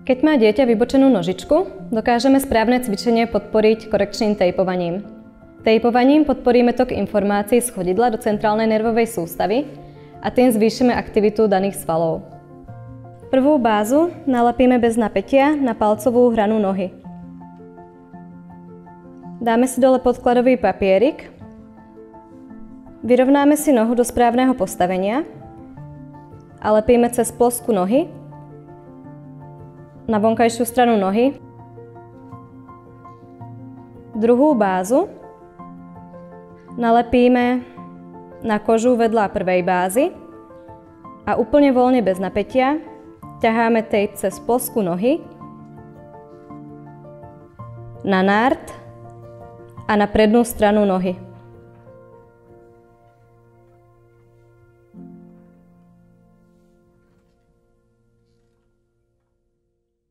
Keď má dieťa vybočenú nožičku, dokážeme správne cvičenie podporiť korekčným tejpovaním. Tejpovaním podporíme tok informácií z chodidla do centrálnej nervovej sústavy a tým zvýšime aktivitu daných svalov. Prvú bázu nalepíme bez napätia na palcovú hranu nohy. Dáme si dole podkladový papierik, vyrovnáme si nohu do správneho postavenia a lepíme cez plosku nohy na vonkajšiu stranu nohy. Druhú bázu nalepíme na kožu vedľa prvej bázy a úplne voľne bez napätia ťaháme tejp cez plosku nohy na nárt a na prednú stranu nohy.